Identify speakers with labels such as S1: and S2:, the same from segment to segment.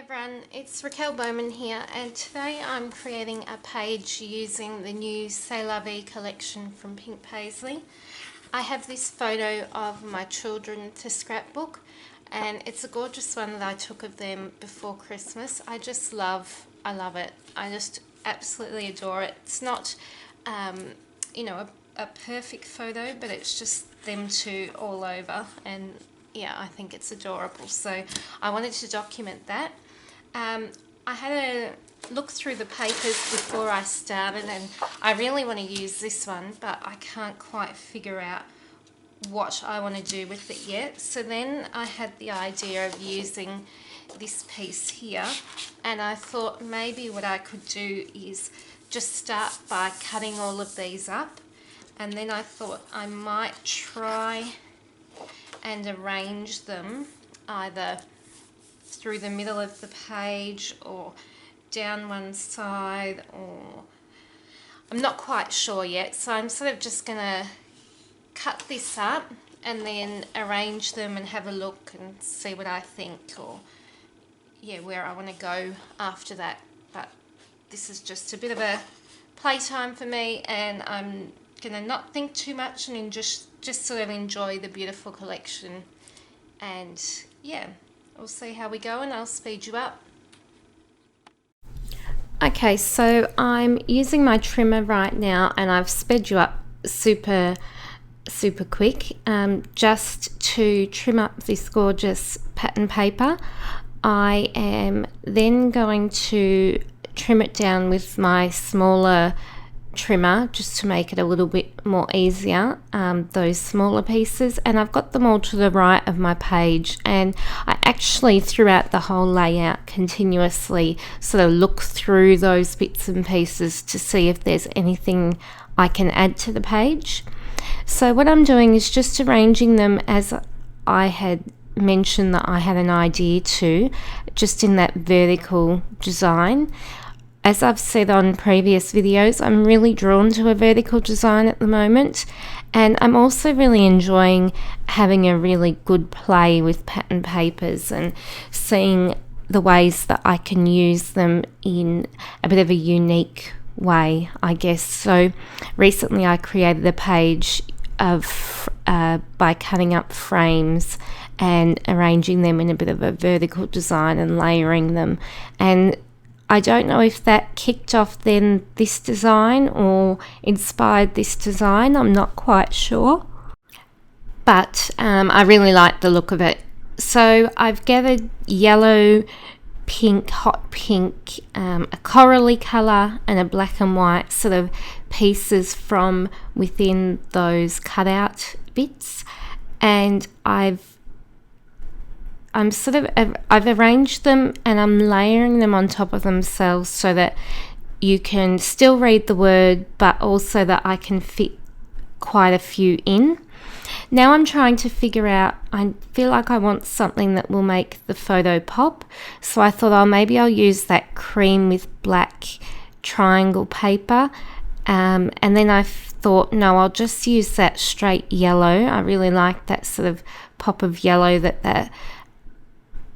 S1: everyone, it's Raquel Bowman here, and today I'm creating a page using the new C'est La Vie collection from Pink Paislee. I have this photo of my children to scrapbook, and it's a gorgeous one that I took of them before Christmas. I love it. I just absolutely adore it. It's not, a perfect photo, but it's just them two all over, and yeah, I think it's adorable. So I wanted to document that. I had a look through the papers before I started, and I really want to use this one, but I can't quite figure out what I want to do with it yet. So then I had the idea of using this piece here, and I thought maybe what I could do is just start by cutting all of these up, and then I thought I might try and arrange them either through the middle of the page or down one side, or I'm not quite sure yet. So I'm sort of just gonna cut this up and then arrange them and have a look and see what I think, or yeah, where I want to go after that. But this is just a bit of a playtime for me, and I'm gonna not think too much and just sort of enjoy the beautiful collection. And yeah, we'll see how we go, and I'll speed you up. Okay, so I'm using my trimmer right now, and I've sped you up super quick just to trim up this gorgeous pattern paper. I am then going to trim it down with my smaller trimmer just to make it a little bit more easier, those smaller pieces, and I've got them all to the right of my page, and I actually throughout the whole layout continuously sort of look through those bits and pieces to see if there's anything I can add to the page. So what I'm doing is just arranging them as I had mentioned that I had an idea to, just in that vertical design. As I've said on previous videos, I'm really drawn to a vertical design at the moment, and I'm also really enjoying having a really good play with pattern papers and seeing the ways that I can use them in a bit of a unique way, I guess. So recently I created a page of by cutting up frames and arranging them in a bit of a vertical design and layering them, and I don't know if that kicked off then this design or inspired this design. I'm not quite sure, but I really like the look of it. So I've gathered yellow, pink, hot pink, a corally colour and a black and white sort of pieces from within those cutout bits, and I've arranged them and I'm layering them on top of themselves so that you can still read the word, but also that I can fit quite a few in. Now I'm trying to figure out, I feel like I want something that will make the photo pop, so I thought maybe I'll use that cream with black triangle paper, and then I thought no, I'll just use that straight yellow. I really like that sort of pop of yellow that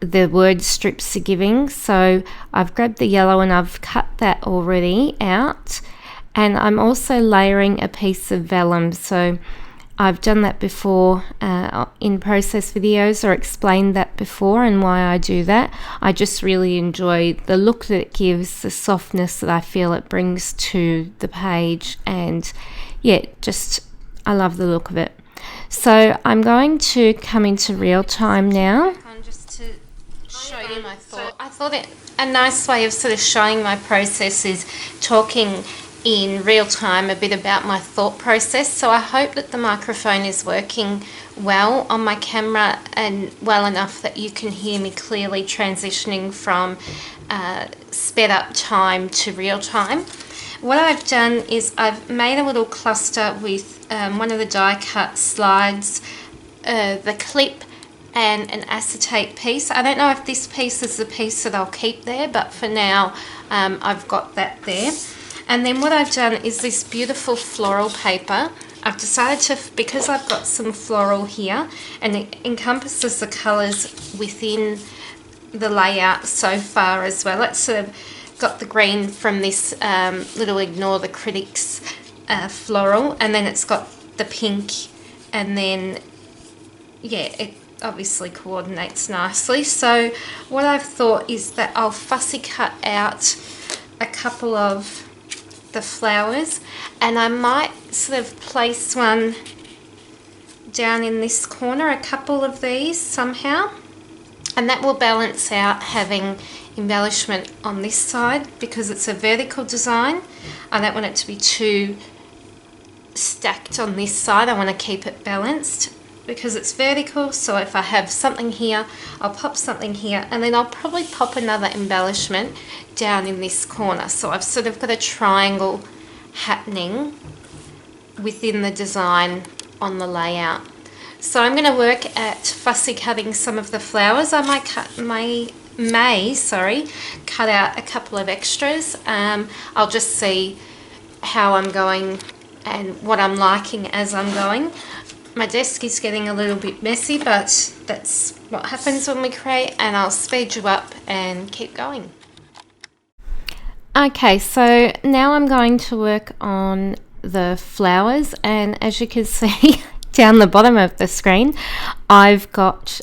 S1: the word strips are giving. So I've grabbed the yellow and I've cut that already out, and I'm also layering a piece of vellum. So I've done that before in process videos, or explained that before and why I do that. I just really enjoy the look that it gives, the softness that I feel it brings to the page, and yeah, just I love the look of it. So I'm going to come into real time now. Just to show you my thought. I thought a nice way of sort of showing my process is talking in real time a bit about my thought process. So I hope that the microphone is working well on my camera, and well enough that you can hear me clearly transitioning from sped up time to real time. What I've done is I've made a little cluster with one of the die cut slides, the clip, and an acetate piece. I don't know if this piece is the piece that I'll keep there, but for now I've got that there. And then what I've done is this beautiful floral paper. I've decided to, because I've got some floral here and it encompasses the colours within the layout so far as well. It's sort of got the green from this little Ignore the Critics floral, and then it's got the pink, and then yeah, it obviously coordinates nicely. So what I've thought is that I'll fussy cut out a couple of the flowers, and I might sort of place one down in this corner, a couple of these somehow, and that will balance out having embellishment on this side because it's a vertical design. I don't want it to be too stacked on this side. I want to keep it balanced because it's vertical. So if I have something here, I'll pop something here, and then I'll probably pop another embellishment down in this corner. So I've sort of got a triangle happening within the design on the layout. So I'm going to work at fussy cutting some of the flowers. I might cut out a couple of extras. I'll just see how I'm going and what I'm liking as I'm going. My desk is getting a little bit messy, but that's what happens when we create, and I'll speed you up and keep going. Okay, so now I'm going to work on the flowers, and as you can see down the bottom of the screen, I've got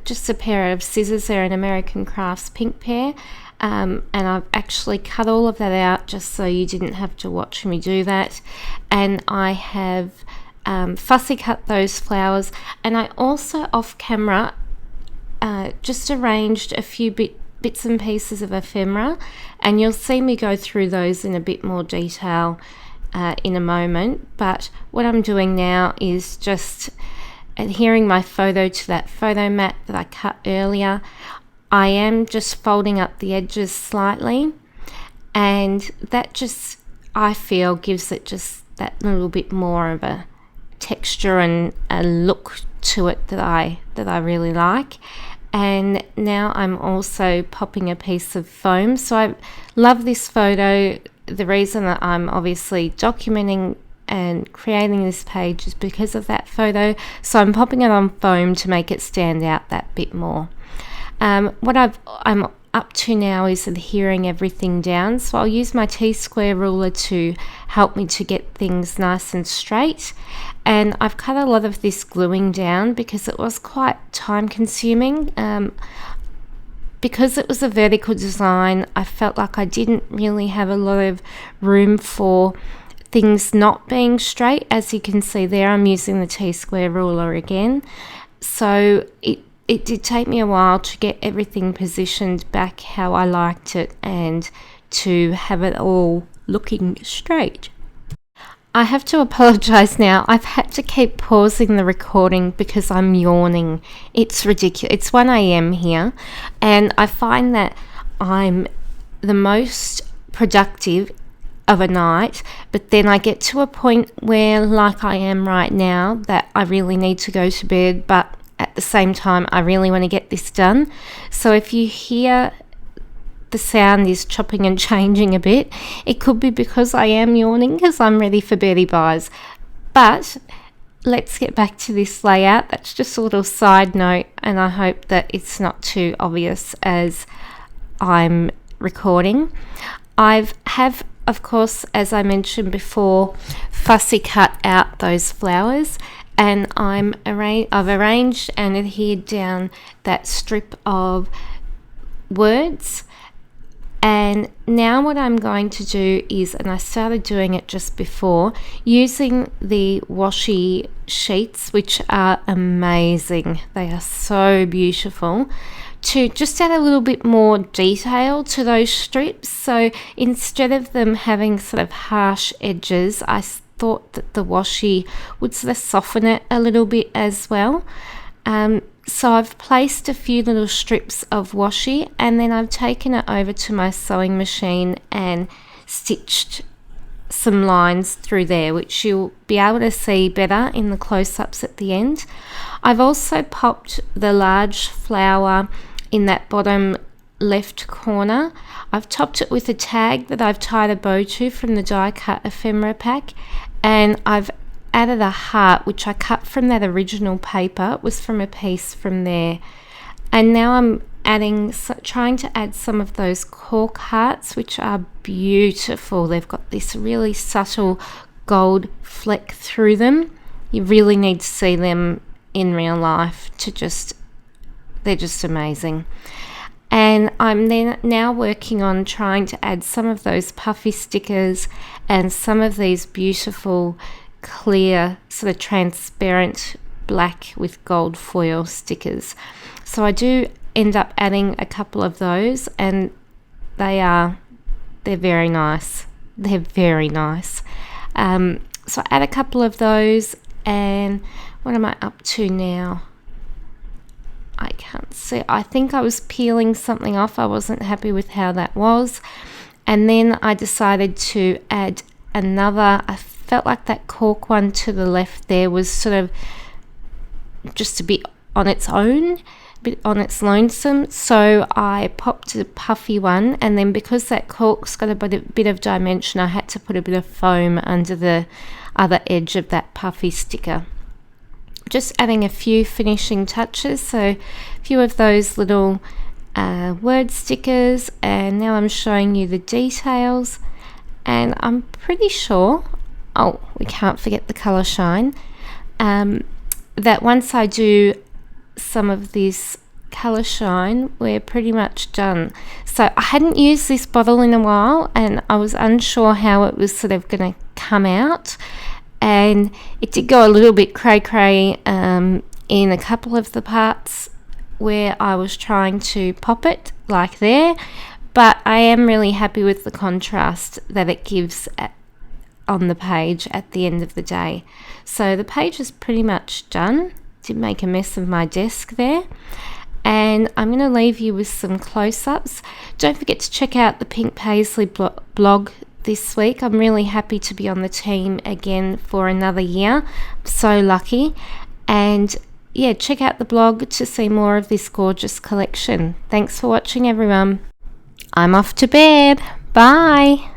S1: just a pair of scissors. They're an American Crafts pink pair, and I've actually cut all of that out just so you didn't have to watch me do that. And I have fussy cut those flowers, and I also off camera just arranged a few bits and pieces of ephemera, and you'll see me go through those in a bit more detail in a moment. But what I'm doing now is just adhering my photo to that photo mat that I cut earlier. I am just folding up the edges slightly, and that just, I feel, gives it just that little bit more of a texture and a look to it that I really like. And now I'm also popping a piece of foam. So I love this photo. The reason that I'm obviously documenting and creating this page is because of that photo. So I'm popping it on foam to make it stand out that bit more. What I'm up to now is adhering everything down. So I'll use my T-square ruler to help me to get things nice and straight. And I've cut a lot of this gluing down because it was quite time consuming. Because it was a vertical design, I felt like I didn't really have a lot of room for things not being straight. As you can see there, I'm using the T-square ruler again. So it did take me a while to get everything positioned back how I liked it and to have it all looking straight. I have to apologise now. I've had to keep pausing the recording because I'm yawning. It's ridiculous. It's 1 a.m. here, and I find that I'm the most productive of a night, but then I get to a point where, like I am right now, that I really need to go to bed, but at the same time I really want to get this done. So if you hear the sound is chopping and changing a bit, it could be because I am yawning because I'm ready for Bertie Buys. But let's get back to this layout. That's just a little side note, and I hope that it's not too obvious as I'm recording. Of course, as I mentioned before, fussy cut out those flowers, and I've arranged and adhered down that strip of words. And now what I'm going to do is, and I started doing it just before, using the washi sheets, which are amazing. They are so beautiful, to just add a little bit more detail to those strips. So instead of them having sort of harsh edges, I thought that the washi would sort of soften it a little bit as well. So I've placed a few little strips of washi, and then I've taken it over to my sewing machine and stitched some lines through there, which you'll be able to see better in the close-ups at the end. I've also popped the large flower in that bottom left corner. I've topped it with a tag that I've tied a bow to from the die cut ephemera pack, and I've added a heart which I cut from that original paper. It was from a piece from there. And now I'm trying to add some of those cork hearts, which are beautiful. They've got this really subtle gold fleck through them. You really need to see them in real life they're just amazing. And I'm then now working on trying to add some of those puffy stickers and some of these beautiful clear sort of transparent black with gold foil stickers. So I do end up adding a couple of those, and they're very nice. They're very nice. So I add a couple of those, and what am I up to now? I can't see. I think I was peeling something off. I wasn't happy with how that was. And then I decided to add another. I felt like that cork one to the left there was sort of just a bit on its own, a bit on its lonesome. So I popped a puffy one, and then because that cork's got a bit of dimension, I had to put a bit of foam under the other edge of that puffy sticker. Just adding a few finishing touches, so a few of those little word stickers, and now I'm showing you the details. And I'm pretty sure, we can't forget the colour shine, that once I do some of this colour shine, we're pretty much done. So I hadn't used this bottle in a while, and I was unsure how it was sort of going to come out. And it did go a little bit cray-cray in a couple of the parts where I was trying to pop it, like there. But I am really happy with the contrast that it gives on the page at the end of the day. So the page is pretty much done. Did make a mess of my desk there. And I'm going to leave you with some close-ups. Don't forget to check out the Pink Paislee blog this week. I'm really happy to be on the team again for another year. I'm so lucky. And yeah, check out the blog to see more of this gorgeous collection. Thanks for watching, everyone. I'm off to bed. Bye.